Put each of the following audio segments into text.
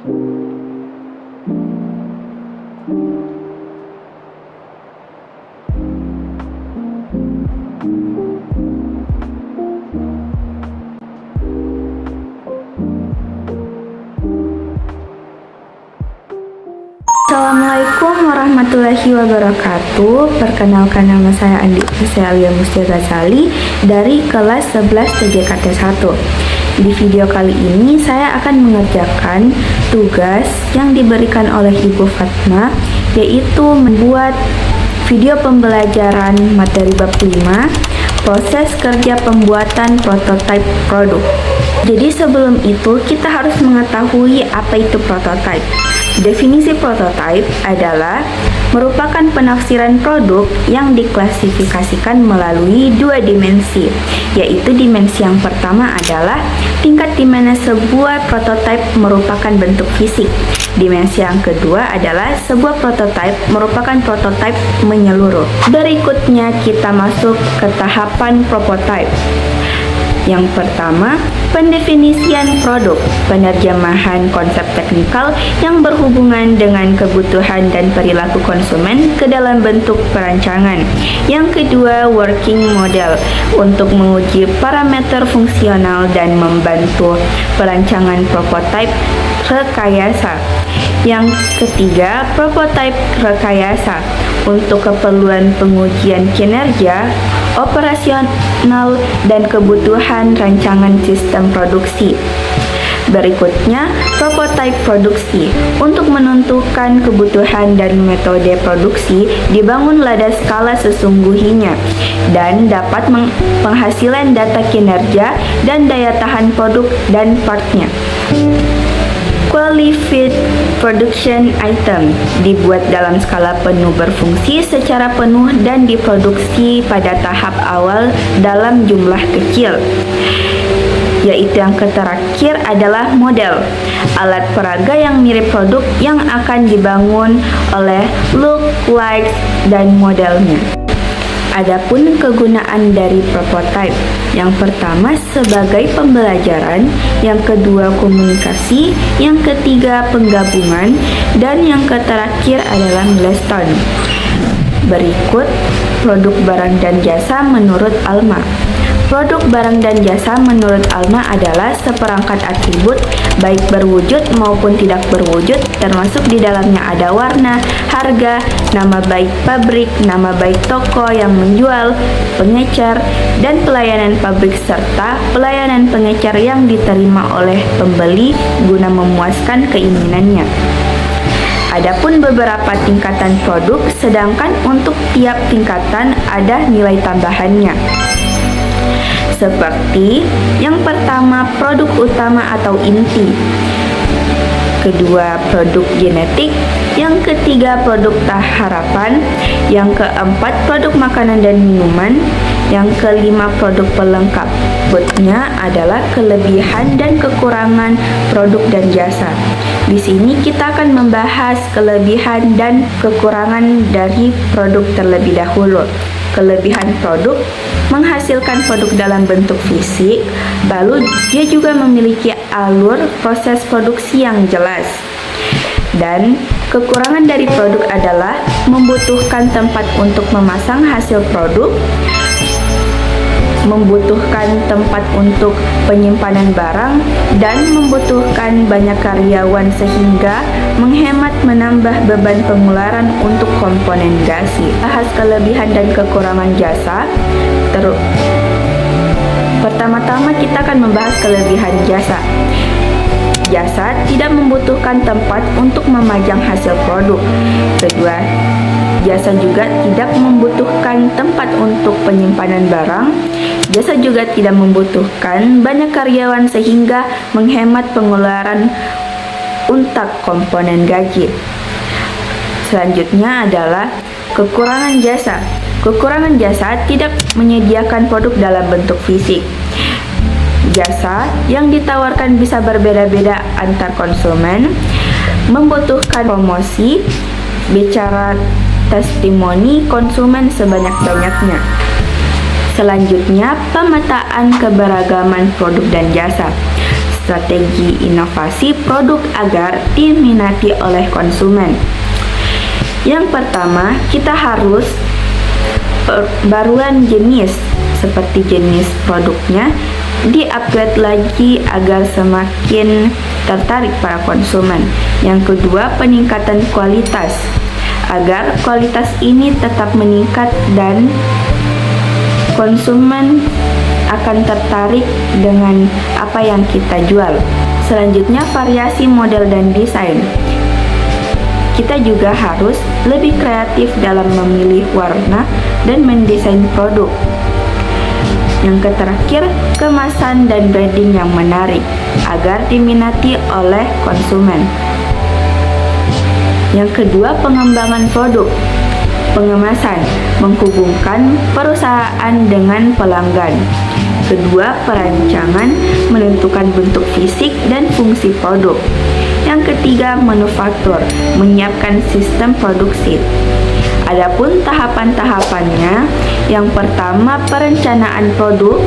Assalamualaikum warahmatullahi wabarakatuh. Perkenalkan, nama saya Andi Alia Mustia Ghazali dari kelas 11 TJKT 1. Di video kali ini saya akan mengerjakan tugas yang diberikan oleh Ibu Fatma, yaitu membuat video pembelajaran materi bab 5, proses kerja pembuatan prototipe produk. Jadi sebelum itu kita harus mengetahui apa itu prototipe. Definisi prototipe adalah merupakan penafsiran produk yang diklasifikasikan melalui dua dimensi, yaitu dimensi yang pertama adalah tingkat di mana sebuah prototipe merupakan bentuk fisik. Dimensi yang kedua adalah sebuah prototipe merupakan prototipe menyeluruh. Berikutnya kita masuk ke tahapan prototipe. Yang pertama, pendefinisian produk, penerjemahan konsep teknikal yang berhubungan dengan kebutuhan dan perilaku konsumen ke dalam bentuk perancangan. Yang kedua, working model, untuk menguji parameter fungsional dan membantu perancangan prototipe rekayasa. Yang ketiga, prototipe rekayasa, untuk keperluan pengujian kinerja, operasional, dan kebutuhan rancangan sistem produksi. Berikutnya, prototipe produksi, untuk menentukan kebutuhan dan metode produksi dibangun pada skala sesungguhnya dan dapat penghasilan data kinerja dan daya tahan produk dan partnya. Qualified production item, dibuat dalam skala penuh berfungsi secara penuh dan diproduksi pada tahap awal dalam jumlah kecil. Yaitu yang terakhir adalah model, alat peraga yang mirip produk yang akan dibangun oleh look, like, dan modelnya. Adapun kegunaan dari prototipe, yang pertama sebagai pembelajaran, yang kedua komunikasi, yang ketiga penggabungan, dan yang terakhir adalah milestone. Berikut produk barang dan jasa menurut Alma. Produk barang dan jasa menurut Alma adalah seperangkat atribut, baik berwujud maupun tidak berwujud, termasuk di dalamnya ada warna, harga, nama baik pabrik, nama baik toko yang menjual, pengecer, dan pelayanan pabrik serta pelayanan pengecer yang diterima oleh pembeli guna memuaskan keinginannya. Adapun beberapa tingkatan produk, sedangkan untuk tiap tingkatan ada nilai tambahannya. Seperti yang pertama, produk utama atau inti. Kedua, produk genetik. Yang ketiga, produk harapan. Yang keempat, produk makanan dan minuman. Yang kelima, produk pelengkap. Berikutnya adalah kelebihan dan kekurangan produk dan jasa. Di sini kita akan membahas kelebihan dan kekurangan dari produk terlebih dahulu. Kelebihan produk menghasilkan produk dalam bentuk fisik, lalu dia juga memiliki alur proses produksi yang jelas. Dan kekurangan dari produk adalah membutuhkan tempat untuk memasang hasil produk, membutuhkan tempat untuk penyimpanan barang, dan membutuhkan banyak karyawan sehingga menghemat menambah beban pengeluaran untuk komponen gasi. Bahas kelebihan dan kekurangan jasa. Pertama-tama kita akan membahas kelebihan jasa. Jasa tidak membutuhkan tempat untuk memajang hasil produk. Kedua, jasa juga tidak membutuhkan tempat untuk penyimpanan barang. Jasa juga tidak membutuhkan banyak karyawan sehingga menghemat pengeluaran untuk komponen gaji. Selanjutnya adalah kekurangan jasa. Kekurangan jasa tidak menyediakan produk dalam bentuk fisik. Jasa yang ditawarkan bisa berbeda-beda antar konsumen, membutuhkan promosi, bicara testimoni konsumen sebanyak-banyaknya. Selanjutnya, pemetaan keberagaman produk dan jasa. strategi inovasi produk agar diminati oleh konsumen. Yang pertama, kita harus perbaruan jenis, seperti jenis produknya di-upgrade lagi agar semakin tertarik para konsumen. Yang kedua, peningkatan kualitas, agar kualitas ini tetap meningkat dan konsumen akan tertarik dengan apa yang kita jual. Selanjutnya, variasi model dan desain. Kita juga harus lebih kreatif dalam memilih warna dan mendesain produk. Yang terakhir, kemasan dan branding yang menarik agar diminati oleh konsumen. Yang kedua, pengembangan produk. Pengemasan menghubungkan perusahaan dengan pelanggan. Kedua, perancangan menentukan bentuk fisik dan fungsi produk. Yang ketiga, manufaktur menyiapkan sistem produksi. Adapun tahapan-tahapannya, yang pertama perencanaan produk,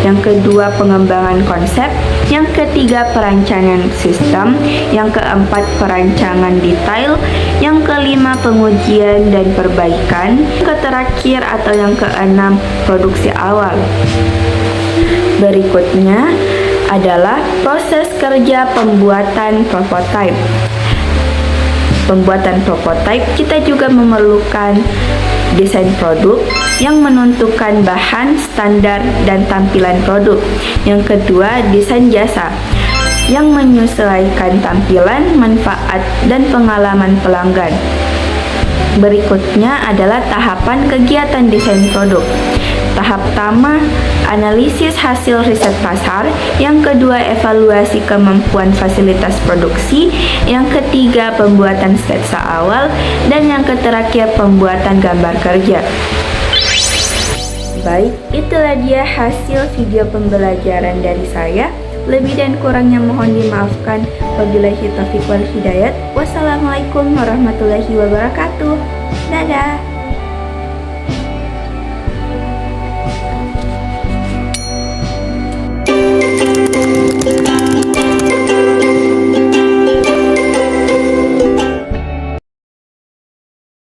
yang kedua pengembangan konsep, yang ketiga perancangan sistem, yang keempat perancangan detail, yang kelima pengujian dan perbaikan, yang terakhir atau yang keenam produksi awal. Berikutnya adalah proses kerja pembuatan prototipe. Pembuatan prototipe, kita juga memerlukan desain produk yang menentukan bahan, standar, dan tampilan produk. Yang kedua, desain jasa yang menyesuaikan tampilan, manfaat, dan pengalaman pelanggan. Berikutnya adalah tahapan kegiatan desain produk. Tahap pertama, analisis hasil riset pasar. Yang kedua, evaluasi kemampuan fasilitas produksi. Yang ketiga, pembuatan sketsa awal. Dan yang terakhir, pembuatan gambar kerja. Baik, itulah dia hasil video pembelajaran dari saya. Lebih dan kurangnya mohon dimaafkan. Wabillahi taufiq wal hidayat. Wassalamualaikum warahmatullahi wabarakatuh. Dadah.